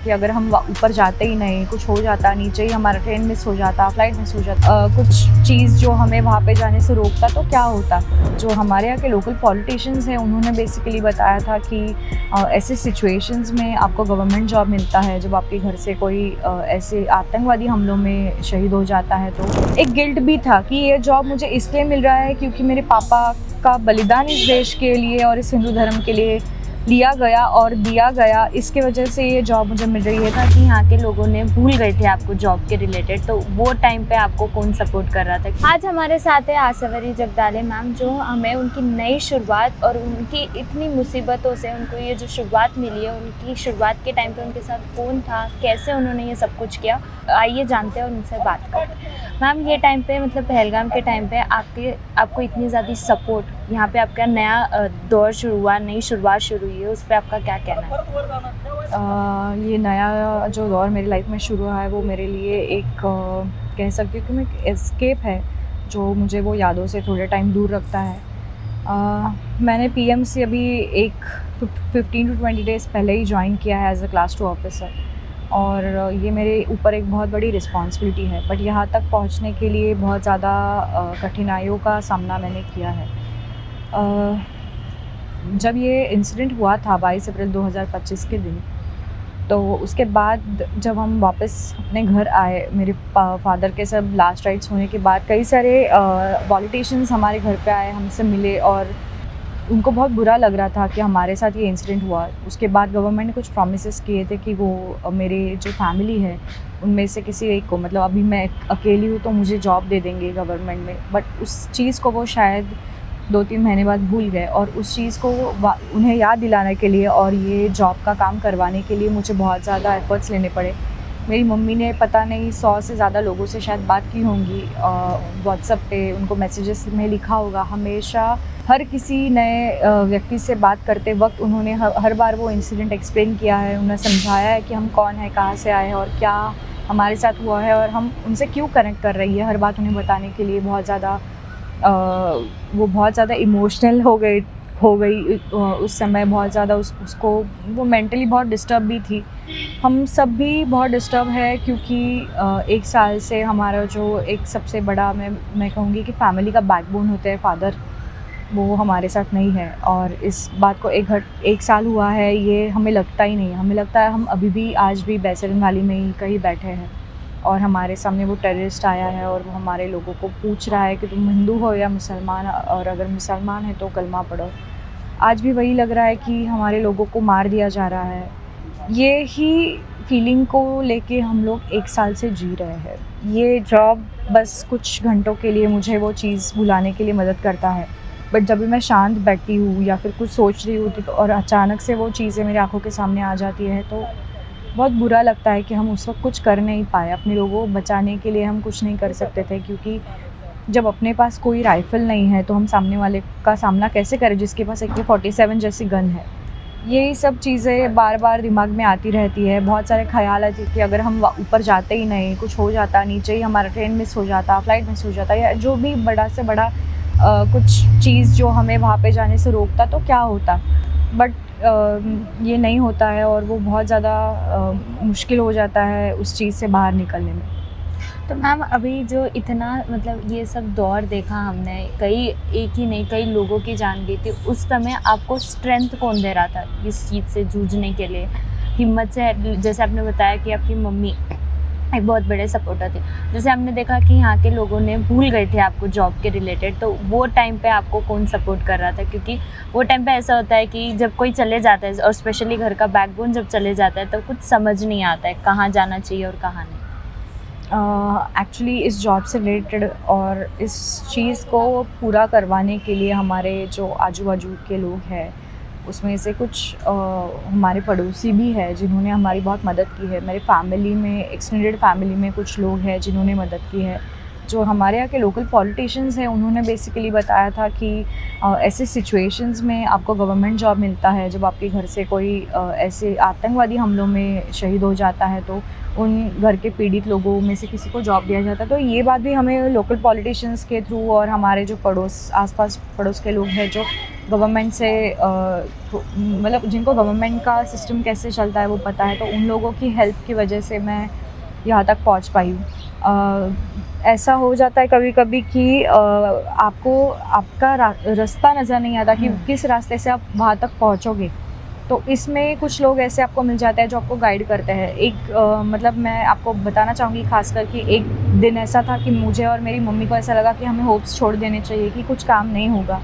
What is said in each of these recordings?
कि अगर हम ऊपर जाते ही नहीं, कुछ हो जाता, नीचे ही हमारा ट्रेन मिस हो जाता, फ्लाइट मिस हो जाता, कुछ चीज़ जो हमें वहाँ पे जाने से रोकता तो क्या होता। जो हमारे यहाँ के लोकल पॉलिटिशियंस हैं उन्होंने बेसिकली बताया था कि ऐसे सिचुएशंस में आपको गवर्नमेंट जॉब मिलता है जब आपके घर से कोई ऐसे आतंकवादी हमलों में शहीद हो जाता है। तो एक गिल्ट भी था कि ये जॉब मुझे इसलिए मिल रहा है क्योंकि मेरे पापा का बलिदान इस देश के लिए और इस हिंदू धर्म के लिए लिया गया और दिया गया, इसके वजह से ये जॉब मुझे मिल रही है। ताकि यहाँ के लोगों ने भूल गए थे आपको जॉब के रिलेटेड, तो वो टाइम पे आपको कौन सपोर्ट कर रहा था? आज हमारे साथ है आसावरी जगदाले मैम, जो हमें उनकी नई शुरुआत और उनकी इतनी मुसीबतों से उनको ये जो शुरुआत मिली है, उनकी शुरुआत के टाइम पे उनके साथ कौन था, कैसे उन्होंने ये सब कुछ किया, आइए जानते हैं और उनसे बात करते हैं। मैम, ये टाइम पे मतलब पहलगाम के टाइम पे आपको इतनी ज़्यादा सपोर्ट, यहाँ पे आपका नया दौर शुरू हुआ, नई शुरुआत शुरू हुई है, उस पर आपका क्या कहना है? ये नया जो दौर मेरी लाइफ में शुरू हुआ है वो मेरे लिए एक कह सकती हूँ कि मैं एस्केप है जो मुझे वो यादों से थोड़े टाइम दूर रखता है। मैंने पीएमसी अभी एक 15 to 20 डेज़ पहले ही ज्वाइन किया है एज अ क्लास 2 ऑफिसर, और ये मेरे ऊपर एक बहुत बड़ी रिस्पॉन्सिबिलिटी है। बट यहाँ तक पहुँचने के लिए बहुत ज़्यादा कठिनाइयों का सामना मैंने किया है। जब ये इंसिडेंट हुआ था 22 अप्रैल 2025 के दिन, तो उसके बाद जब हम वापस अपने घर आए, मेरे फादर के सब लास्ट राइट्स होने के बाद कई सारे पॉलिटिशियंस हमारे घर पे आए, हमसे मिले और उनको बहुत बुरा लग रहा था कि हमारे साथ ये इंसिडेंट हुआ। उसके बाद गवर्नमेंट ने कुछ प्रॉमिसेस किए थे कि वो मेरे जो फैमिली है उनमें से किसी एक को, मतलब अभी मैं अकेली हूँ तो मुझे जॉब दे देंगे गवर्नमेंट में। बट उस चीज़ को वो शायद 2-3 महीने बाद भूल गए, और उस चीज़ को उन्हें याद दिलाने के लिए और ये जॉब का काम करवाने के लिए मुझे बहुत ज़्यादा एफ़र्ट्स लेने पड़े। मेरी मम्मी ने पता नहीं 100 से ज़्यादा लोगों से शायद बात की होंगी, व्हाट्सएप पे उनको मैसेजेस में लिखा होगा। हमेशा हर किसी नए व्यक्ति से बात करते वक्त उन्होंने हर बार वो इंसिडेंट एक्सप्लेन किया है, उन्हें समझाया है कि हम कौन है, कहाँ से आए हैं और क्या हमारे साथ हुआ है और हम उनसे क्यों कनेक्ट कर रही है। हर बात उन्हें बताने के लिए वो बहुत ज़्यादा इमोशनल हो गई उस समय। बहुत ज़्यादा उसको वो मेंटली बहुत डिस्टर्ब भी थी। हम सब भी बहुत डिस्टर्ब है क्योंकि 1 साल से हमारा जो एक सबसे बड़ा मैं कहूँगी कि फैमिली का बैकबोन होते हैं फादर, वो हमारे साथ नहीं है। और इस बात को 1 साल हुआ है, ये हमें लगता ही नहीं है। हमें लगता है हम अभी भी आज भी बैसरन वैली में ही कहीं बैठे हैं और हमारे सामने वो टेररिस्ट आया है और वो हमारे लोगों को पूछ रहा है कि तुम हिंदू हो या मुसलमान, और अगर मुसलमान है तो कलमा पढ़ो। आज भी वही लग रहा है कि हमारे लोगों को मार दिया जा रहा है। ये ही फीलिंग को लेके हम लोग 1 साल से जी रहे हैं। ये जॉब बस कुछ घंटों के लिए मुझे वो चीज़ भुलाने के लिए मदद करता है, बट जब भी मैं शांत बैठती हूँ या फिर कुछ सोच रही होती तो और अचानक से वो चीज़ें मेरी आँखों के सामने आ जाती है तो बहुत बुरा लगता है कि हम उस वक्त कुछ कर नहीं पाए। अपने लोगों को बचाने के लिए हम कुछ नहीं कर सकते थे, क्योंकि जब अपने पास कोई राइफ़ल नहीं है तो हम सामने वाले का सामना कैसे करें जिसके पास AK-47 जैसी गन है। यही सब चीज़ें बार बार दिमाग में आती रहती है। बहुत सारे ख्याल आते हैं कि अगर हम ऊपर जाते ही नहीं, कुछ हो जाता, नीचे ही हमारा ट्रेन मिस हो जाता, फ्लाइट मिस हो जाता, या जो भी बड़ा से बड़ा कुछ चीज़ जो हमें वहाँ पे जाने से रोकता तो क्या होता। बट ये नहीं होता है और वो बहुत ज़्यादा मुश्किल हो जाता है उस चीज़ से बाहर निकलने में। तो मैम, अभी जो इतना मतलब ये सब दौर देखा हमने, एक ही नहीं कई लोगों की जान गई थी, उस समय आपको स्ट्रेंथ कौन दे रहा था इस चीज़ से जूझने के लिए, हिम्मत से? जैसे आपने बताया कि आपकी मम्मी एक बहुत बड़े सपोर्टर थे। जैसे हमने देखा कि यहाँ के लोगों ने भूल गए थे आपको जॉब के रिलेटेड, तो वो टाइम पे आपको कौन सपोर्ट कर रहा था? क्योंकि वो टाइम पे ऐसा होता है कि जब कोई चले जाता है और स्पेशली घर का बैकबोन जब चले जाता है तो कुछ समझ नहीं आता है कहाँ जाना चाहिए और कहाँ नहीं। एक्चुअली इस जॉब से रिलेटेड और इस चीज़ को पूरा करवाने के लिए हमारे जो आजू बाजू के लोग हैं उसमें से कुछ हमारे पड़ोसी भी हैं जिन्होंने हमारी बहुत मदद की है। मेरे फैमिली में, एक्सटेंडेड फैमिली में कुछ लोग हैं जिन्होंने मदद की है। जो हमारे यहाँ के लोकल पॉलिटिशियंस हैं उन्होंने बेसिकली बताया था कि ऐसे सिचुएशंस में आपको गवर्नमेंट जॉब मिलता है जब आपके घर से कोई ऐसे आतंकवादी हमलों में शहीद हो जाता है तो उन घर के पीड़ित लोगों में से किसी को जॉब दिया जाता है। तो ये बात भी हमें लोकल पॉलिटिशियंस के थ्रू और हमारे जो आसपास पड़ोस के लोग हैं जो गवर्नमेंट से मतलब जिनको गवर्नमेंट का सिस्टम कैसे चलता है वो पता है, तो उन लोगों की हेल्प की वजह से मैं यहाँ तक पहुँच पाई हूँ। ऐसा हो जाता है कभी कभी कि आपको आपका रास्ता नज़र नहीं आता कि किस रास्ते से आप वहाँ तक पहुँचोगे, तो इसमें कुछ लोग ऐसे आपको मिल जाते हैं जो आपको गाइड करते हैं। एक मतलब मैं आपको बताना चाहूँगी खासकर कि एक दिन ऐसा था कि मुझे और मेरी मम्मी को ऐसा लगा कि हमें होप्स छोड़ देने चाहिए कि कुछ काम नहीं होगा।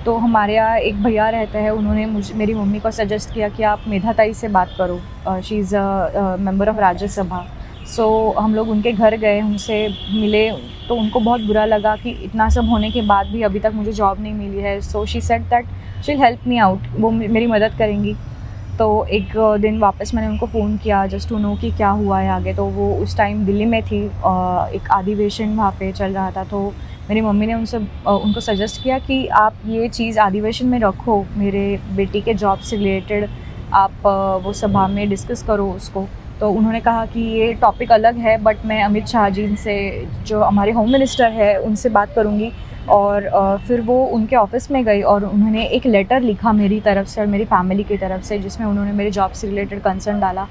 तो हमारे यहाँ एक भैया रहते हैं, उन्होंने मेरी मम्मी को सजेस्ट किया कि आप मेधा ताई से बात करो, she is a member of Rajya Sabha. So हम लोग उनके घर गए, उनसे मिले, तो उनको बहुत बुरा लगा कि इतना सब होने के बाद भी अभी तक मुझे जॉब नहीं मिली है। So she said that she will help me out, वो मेरी मदद करेंगी। तो एक दिन वापस मैंने उनको फ़ोन किया जस्ट टू नो कि क्या हुआ है आगे। तो वो उस टाइम दिल्ली में थी, एक अधिवेशन वहाँ पे चल रहा था। तो मेरी मम्मी ने उनको सजेस्ट किया कि आप ये चीज़ अधिवेशन में रखो, मेरे बेटी के जॉब से रिलेटेड आप वो सभा में डिस्कस करो उसको। तो उन्होंने कहा कि ये टॉपिक अलग है, बट मैं अमित शाह जी से, जो हमारे होम मिनिस्टर है, उनसे बात करूँगी। और फिर वो उनके ऑफ़िस में गई और उन्होंने एक लेटर लिखा मेरी तरफ़ से और मेरी फ़ैमिली की तरफ से, जिसमें उन्होंने मेरे जॉब से रिलेटेड कंसर्न डाला।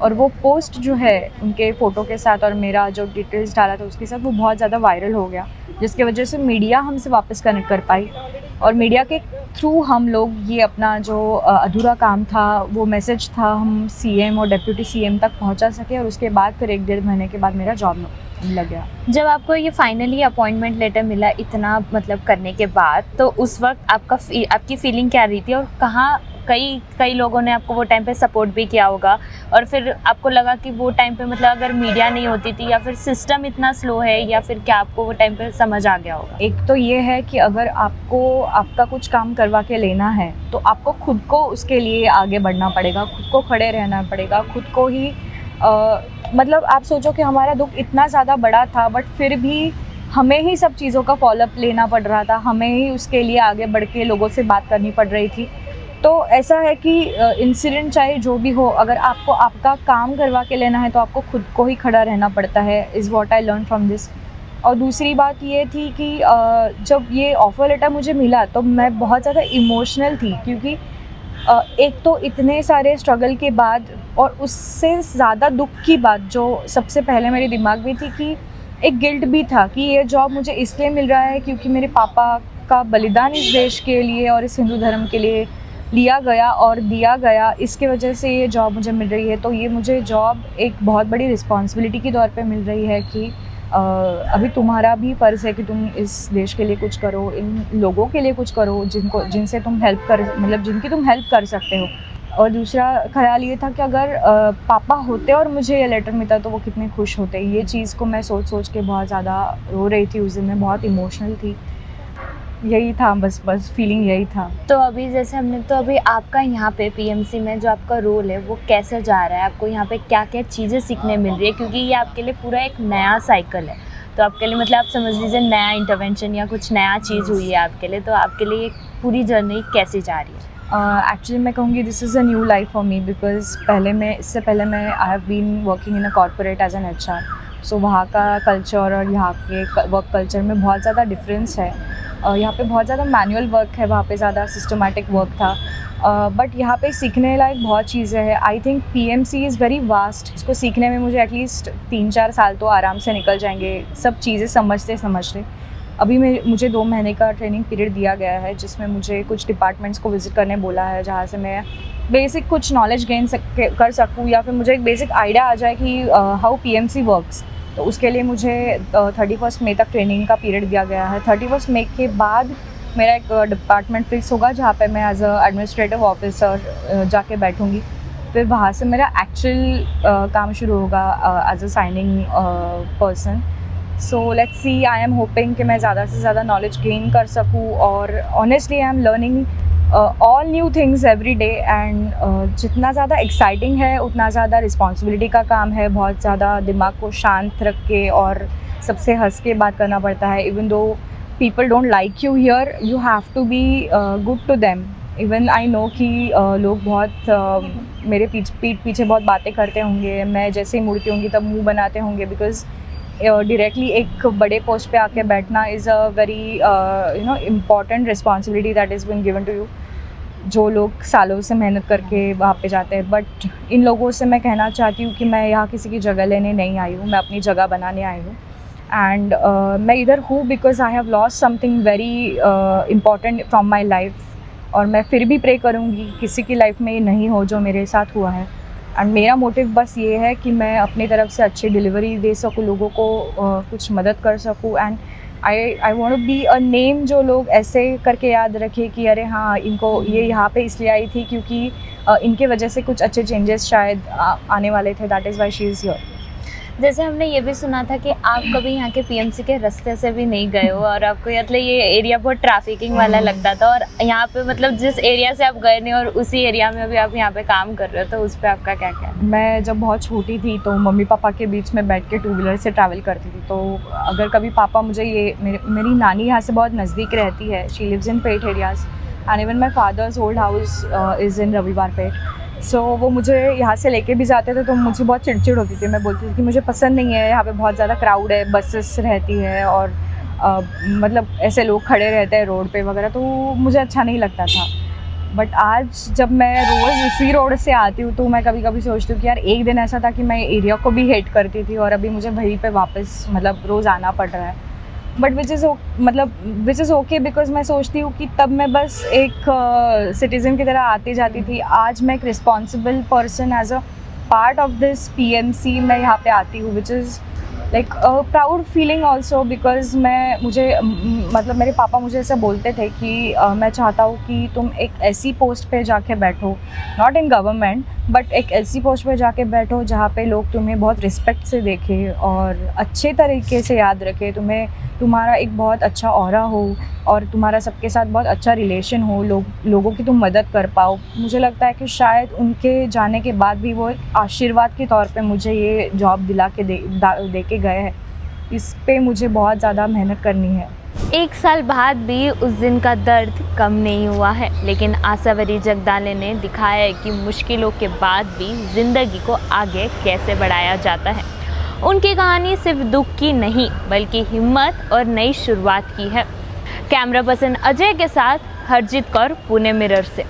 और वो पोस्ट जो है उनके फ़ोटो के साथ और मेरा जो डिटेल्स डाला था उसके साथ, वो बहुत ज़्यादा वायरल हो गया, जिसकी वजह से मीडिया हमसे वापस कनेक्ट कर पाई। और मीडिया के थ्रू हम लोग ये अपना जो अधूरा काम था, वो मैसेज था, हम सीएम और डिप्टी सीएम तक पहुंचा सके। और उसके बाद फिर 1-1.5 महीने के बाद मेरा जॉब लग गया। जब आपको ये फाइनली अपॉइंटमेंट लेटर मिला इतना मतलब करने के बाद, तो उस वक्त आपकी फीलिंग क्या रही थी? और कहाँ कई लोगों ने आपको वो टाइम पे सपोर्ट भी किया होगा, और फिर आपको लगा कि वो टाइम पे मतलब अगर मीडिया नहीं होती थी या फिर सिस्टम इतना स्लो है, या फिर क्या आपको वो टाइम पे समझ आ गया होगा? एक तो ये है कि अगर आपको आपका कुछ काम करवा के लेना है तो आपको खुद को उसके लिए आगे बढ़ना पड़ेगा, खुद को खड़े रहना पड़ेगा, खुद को ही मतलब आप सोचो कि हमारा दुख इतना ज़्यादा बड़ा था, बट फिर भी हमें ही सब चीज़ों का फॉलोअप लेना पड़ रहा था, हमें ही उसके लिए आगे बढ़ के लोगों से बात करनी पड़ रही थी। तो ऐसा है कि इंसिडेंट चाहे जो भी हो, अगर आपको आपका काम करवा के लेना है तो आपको खुद को ही खड़ा रहना पड़ता है, is what I learn from this. और दूसरी बात ये थी कि जब ये ऑफ़र लेटर मुझे मिला तो मैं बहुत ज़्यादा इमोशनल थी, क्योंकि एक तो इतने सारे स्ट्रगल के बाद, और उससे ज़्यादा दुख की बात जो सबसे पहले मेरे दिमाग में थी कि एक गिल्ट भी था कि ये जॉब मुझे इसलिए मिल रहा है क्योंकि मेरे पापा का बलिदान इस देश के लिए और इस हिंदू धर्म के लिए लिया गया और दिया गया, इसके वजह से ये जॉब मुझे मिल रही है। तो ये मुझे जॉब एक बहुत बड़ी रिस्पॉन्सिबिलिटी के तौर पे मिल रही है कि अभी तुम्हारा भी फ़र्ज़ है कि तुम इस देश के लिए कुछ करो, इन लोगों के लिए कुछ करो जिनकी तुम हेल्प कर सकते हो। और दूसरा ख़्याल ये था कि अगर पापा होते और मुझे ये लेटर मिलता तो वो कितने खुश होते। ये चीज़ को मैं सोच के बहुत ज़्यादा रो रही थी उस दिन, मैं बहुत इमोशनल थी। यही था, बस फीलिंग यही था। तो अभी आपका यहाँ पे पीएमसी में जो आपका रोल है वो कैसे जा रहा है? आपको यहाँ पे क्या-क्या चीज़ें सीखने मिल रही है? क्योंकि ये आपके लिए पूरा एक नया साइकिल है, तो आपके लिए मतलब आप समझ लीजिए नया इंटरवेंशन या कुछ नया चीज़ हुई है आपके लिए, तो आपके लिए पूरी जर्नी कैसी जा रही है? एक्चुअली मैं कहूँगी this is a new life for me, because इससे पहले मैं I have been working in a corporate as an HR. So वहाँ का कल्चर और यहाँ के वर्क कल्चर में बहुत ज़्यादा डिफरेंस है। यहाँ पे बहुत ज़्यादा मैनुअल वर्क है, वहाँ पे ज़्यादा सिस्टमैटिक वर्क था। बट यहाँ पे सीखने लायक बहुत चीज़ें हैं। I think PMC is very vast. इसको सीखने में मुझे एटलीस्ट 3-4 साल तो आराम से निकल जाएंगे, सब चीज़ें समझते। अभी मुझे 2 महीने का ट्रेनिंग पीरियड दिया गया है, जिसमें मुझे कुछ डिपार्टमेंट्स को विज़िट करने बोला है, जहाँ से मैं बेसिक कुछ नॉलेज गेन कर सकूँ, या फिर मुझे एक बेसिक आइडिया आ जाए कि हाउ पीएमसी वर्क्स। तो उसके लिए मुझे 31 मई तक ट्रेनिंग का पीरियड दिया गया है। 31 मई के बाद मेरा एक डिपार्टमेंट फिक्स होगा, जहाँ पे मैं एज अ एडमिनिस्ट्रेटिव ऑफिसर जाके बैठूँगी। फिर वहाँ से मेरा एक्चुअल काम शुरू होगा as a signing person. So let's see, I am hoping कि मैं ज़्यादा से ज़्यादा नॉलेज गेन कर सकूँ। और honestly I am learning all new things every day, and जितना ज़्यादा एक्साइटिंग है उतना ज़्यादा रिस्पॉन्सिबिलिटी का काम है। बहुत ज़्यादा दिमाग को शांत रख के और सबसे हंस के बात करना पड़ता है। Even though people don't like you here, you have to be good to them. Even I know कि लोग बहुत मेरे पीठ पीछे बहुत बातें करते होंगे, मैं जैसे ही मुड़ती होंगी तब मुंह बनाते होंगे, बिकॉज़ डायरेक्टली एक बड़े पोस्ट पे आके बैठना is a very important responsibility that is been given to you, जो लोग सालों से मेहनत करके वहाँ पे जाते हैं। बट इन लोगों से मैं कहना चाहती हूँ कि मैं यहाँ किसी की जगह लेने नहीं आई हूँ, मैं अपनी जगह बनाने आई हूँ। एंड मैं इधर हूँ because I have lost something very important from my life, और मैं फिर भी प्रे करूँगी किसी की लाइफ में ये नहीं हो जो मेरे साथ हुआ है। एंड मेरा मोटिव बस ये है कि मैं अपनी तरफ से अच्छी डिलीवरी दे सकूँ, लोगों को कुछ मदद कर सकूँ। And I want to be a name जो लोग ऐसे करके याद रखे कि अरे हाँ, इनको ये यहाँ पे इसलिए आई थी क्योंकि इनके वजह से कुछ अच्छे चेंजेस शायद आने वाले थे। That is why she is here. जैसे हमने ये भी सुना था कि आप कभी यहाँ के पीएमसी के रास्ते से भी नहीं गए हो और आपको मतलब ये एरिया बहुत ट्रैफिकिंग वाला लगता था, और यहाँ पे मतलब जिस एरिया से आप गए नहीं और उसी एरिया में अभी आप यहाँ पे काम कर रहे हो, तो उस पर आपका क्या कहना है? मैं जब बहुत छोटी थी तो मम्मी पापा के बीच में बैठ के 2 व्हीलर से ट्रैवल करती थी। तो अगर कभी पापा मुझे मेरी नानी यहाँ से बहुत नज़दीक रहती है, she lives in Peth areas, and even my father's old house is in Raviwar Peth. सो वो मुझे यहाँ से लेके भी जाते थे तो मुझे बहुत चिड़चिड़ होती थी। मैं बोलती थी कि मुझे पसंद नहीं है, यहाँ पे बहुत ज़्यादा क्राउड है, बसेस रहती है और मतलब ऐसे लोग खड़े रहते हैं रोड पे वगैरह, तो मुझे अच्छा नहीं लगता था। बट आज जब मैं रोज़ उसी रोड से आती हूँ तो मैं कभी कभी सोचती हूँ कि यार एक दिन ऐसा था कि मैं एरिया को भी हेट करती थी और अभी मुझे वहीं पे वापस मतलब रोज़ आना पड़ रहा है। But which is okay because मैं सोचती हूँ कि तब मैं बस एक सिटीज़न की तरह आती जाती थी। आज मैं एक responsible person as a part of this PMC मैं यहाँ पे आती हूँ, which is like proud feeling also because मतलब मेरे पापा मुझे ऐसा बोलते थे कि मैं चाहता हूँ कि तुम एक ऐसी पोस्ट पे जाके बैठो, नॉट इन गवर्नमेंट बट एक ऐसी पोस्ट पे जाके बैठो जहाँ पे लोग तुम्हें बहुत रिस्पेक्ट से देखें और अच्छे तरीके से याद रखें, तुम्हारा एक बहुत अच्छा ऑरा हो और तुम्हारा सबके साथ बहुत अच्छा रिलेशन हो, लोगों की तुम मदद कर पाओ। मुझे लगता है कि शायद उनके जाने के बाद भी वो एक आशीर्वाद के तौर पे मुझे ये जॉब दिला के दे के गए हैं। इस पे मुझे बहुत ज़्यादा मेहनत करनी है। 1 साल बाद भी उस दिन का दर्द कम नहीं हुआ है, लेकिन आशावरी जगदाले ने दिखाया है कि मुश्किलों के बाद भी ज़िंदगी को आगे कैसे बढ़ाया जाता है। उनकी कहानी सिर्फ दुख की नहीं बल्कि हिम्मत और नई शुरुआत की है। कैमरा पर्सन अजय के साथ हरजीत कौर, पुणे मिरर से।